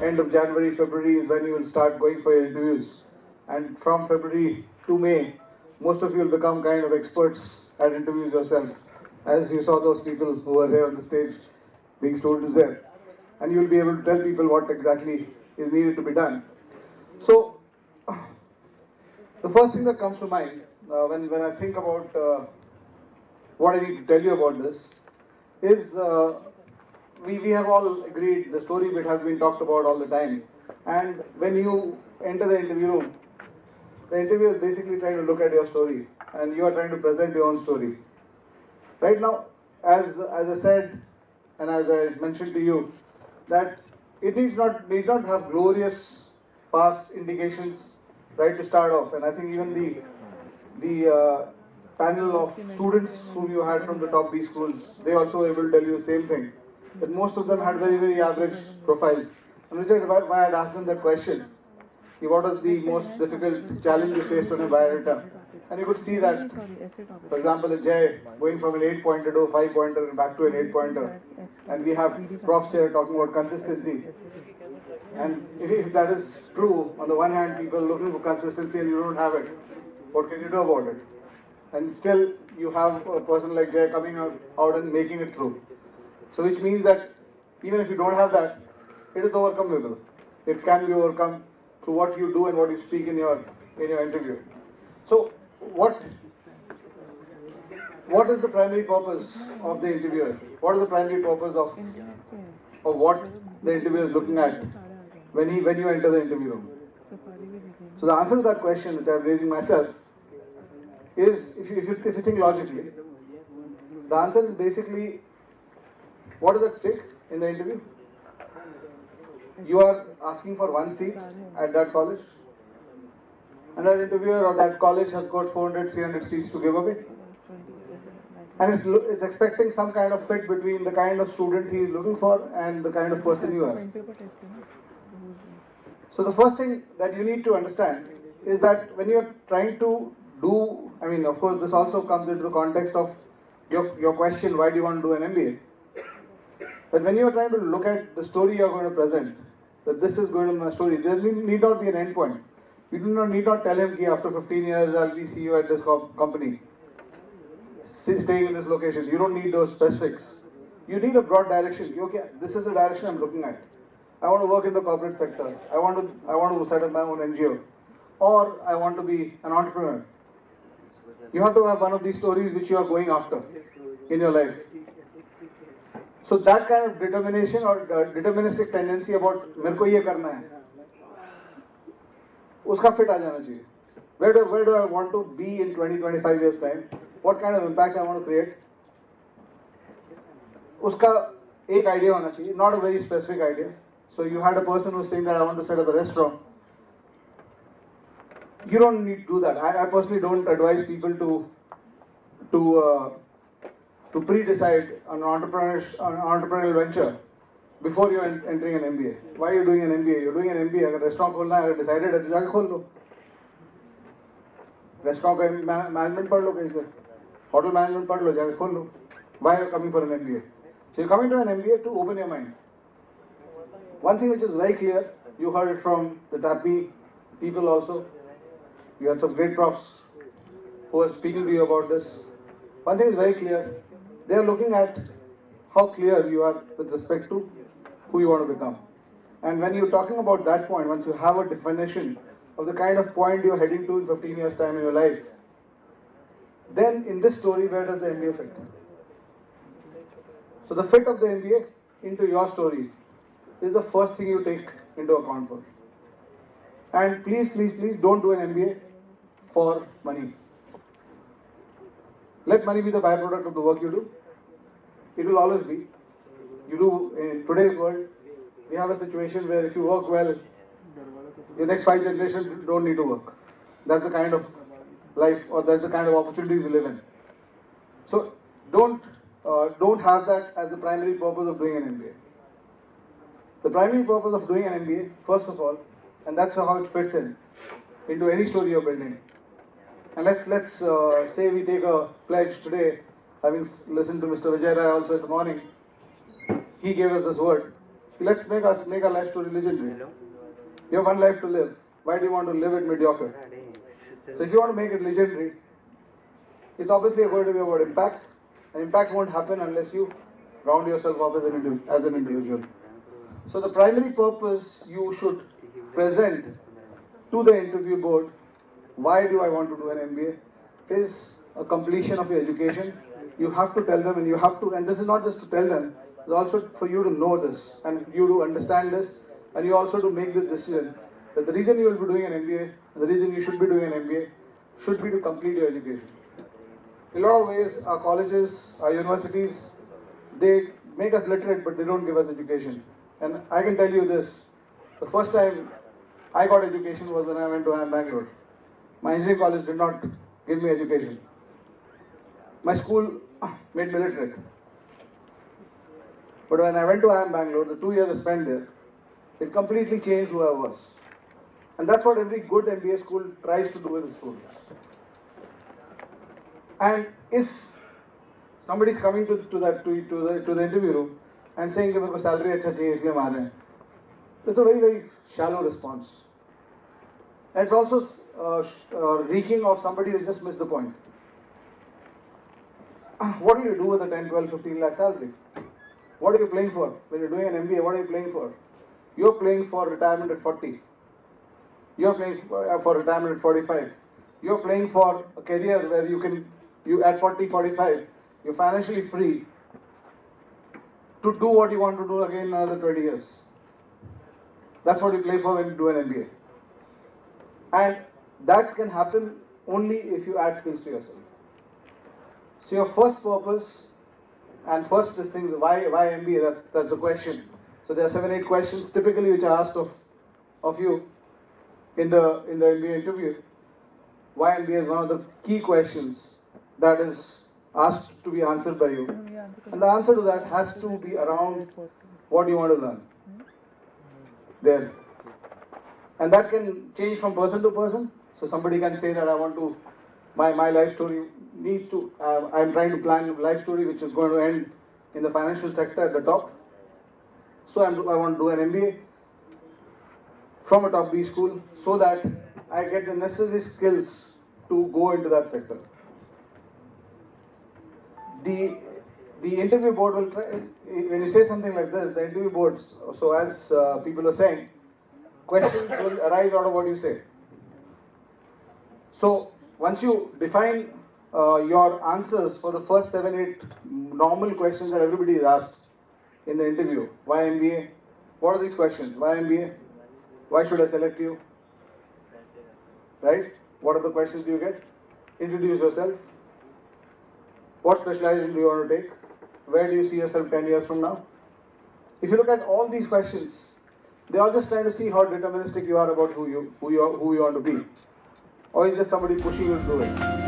end of January, February is when you will start going for your interviews. And from February to May, most of you will become kind of experts at interviews yourself. As you saw those people who were here on the stage being students there. And you will be able to tell people what exactly is needed to be done. So, the first thing that comes to mind when I think about what I need to tell you about this is we have all agreed, the story bit has been talked about all the time. And when you enter the interview room, the interviewer is basically trying to look at your story and you are trying to present your own story. Right now, as I said and as I mentioned to you, that it need not have glorious past indications right to start off. And I think even the panel of students whom you had from the top B schools, they also were able to tell you the same thing. That most of them had very, very average profiles. And which is why I had asked them that question. What was the most difficult challenge you faced on your biodata? And you could see that, for example, Jay going from an 8-pointer to a 5-pointer and back to an 8-pointer. And we have profs here talking about consistency. And if that is true, on the one hand, people are looking for consistency and you don't have it, what can you do about it? And still, you have a person like Jay coming out and making it through. So which means that even if you don't have that, it is overcomable. It can be overcome through what you do and what you speak in your interview. So what is the primary purpose of the interviewer? What is the primary purpose of what the interviewer is looking at when you enter the interview room? So the answer to that question, which I am raising myself, is if you think logically, the answer is basically, what is at stake in the interview? You are asking for one seat at that college, and that interviewer or that college has got 400, 300 seats to give away. And it's expecting some kind of fit between the kind of student he is looking for and the kind of person you are. So the first thing that you need to understand is that when you're trying to do, I mean, of course, this also comes into the context of your question, why do you want to do an MBA? But when you're trying to look at the story you're going to present, that this is going to be my story, there need not be an end point. You need not tell him that after 15 years I'll be CEO at this company, staying in this location. You don't need those specifics. You need a broad direction. Okay, this is the direction I'm looking at. I want to work in the corporate sector. I want to set up my own NGO, or I want to be an entrepreneur. You have to have one of these stories which you are going after in your life. So that kind of determination or deterministic tendency about मेरे को ये करना है, उसका fit आ जाना चाहिए. Where do I want to be in 20-25 years time? What kind of impact I want to create? उसका एक idea होना चाहिए, not a very specific idea. So you had a person who was saying that I want to set up a restaurant. You don't need to do that. I personally don't advise people to pre-decide an entrepreneurial venture before you're entering an MBA. Why are you doing an MBA? You're doing an MBA. अगर restaurant खोलना है, अगर decided है तो जाके खोल लो. Restaurant का management पढ़ लो कहीं से, hotel management पढ़ लो, जाके खोल लो. Why are you coming for an MBA? So you're coming to an MBA to open your mind. One thing which is very clear, you heard it from the TAPI people also. You had some great profs who were speaking to you about this. One thing is very clear, they are looking at how clear you are with respect to who you want to become. And when you're talking about that point, once you have a definition of the kind of point you're heading to in 15 years' time in your life, then in this story, where does the MBA fit? So the fit of the MBA into your story is the first thing you take into account for. And please, please, please don't do an MBA for money. Let money be the byproduct of the work you do. It will always be. You do, in today's world, we have a situation where if you work well, your next 5 generations don't need to work. That's the kind of life, or that's the kind of opportunities we live in. So don't have that as the primary purpose of doing an MBA. The primary purpose of doing an MBA, first of all, and that's how it fits into any story you're building. And let's say we take a pledge today, having listened to Mr. Vijay Rai also in the morning. He gave us this word Let's make our life story legendary. You have one life to live. Why do you want to live it mediocre? So if you want to make it legendary, it's obviously going to be about impact. And impact won't happen unless you round yourself off as an individual. So the primary purpose you should present to the interview board, why do I want to do an MBA, is a completion of your education. You have to tell them, and this is not just to tell them, it's also for you to know this, and you to understand this, and you also to make this decision that the reason you will be doing an MBA, the reason you should be doing an MBA, should be to complete your education. In a lot of ways, our colleges, our universities, they make us literate, but they don't give us education. And I can tell you this, the first time I got education was when I went to IIM Bangalore. My engineering college did not give me education. My school made me literate. But when I went to IIM Bangalore, the 2 years I spent there, it completely changed who I was. And that's what every good MBA school tries to do with its students. And if somebody is coming to the interview room and saying कि मेरे को salary अच्छा चाहिए इसलिए मार रहे हैं, it's a very, very shallow response. And it's also reeking of somebody who just missed the point. What do you do with a 10, 12, 15 lakh salary? What are you playing for? When you're doing an MBA, what are you playing for? You're playing for retirement at 40. You're playing for retirement at 45. You're playing for a career where you at 40, 45, you're financially free to do what you want to do again in another 20 years. That's what you play for when you do an MBA. And that can happen only if you add skills to yourself. So your first purpose and first this thing, why MBA, that's the question. So there are 7, 8 questions typically which are asked of you in the MBA interview. Why MBA is one of the key questions that is asked to be answered by you. And the answer to that has to be around what you want to learn. There. And that can change from person to person. So somebody can say that I want to, my life story needs to, I'm trying to plan a life story which is going to end in the financial sector at the top. So I want to do an MBA from a top B school so that I get the necessary skills to go into that sector. The interview board will try, when you say something like this, the interview board, so as people are saying, questions will arise out of what you say. So once you define your answers for the first 7, 8 normal questions that everybody is asked in the interview, why MBA? What are these questions? Why MBA? Why should I select you? Right? What are the questions do you get? Introduce yourself. What specialization do you want to take? Where do you see yourself 10 years from now? If you look at all these questions, they are just trying to see how deterministic you are about who you want to be. Or is just somebody pushing you to do it?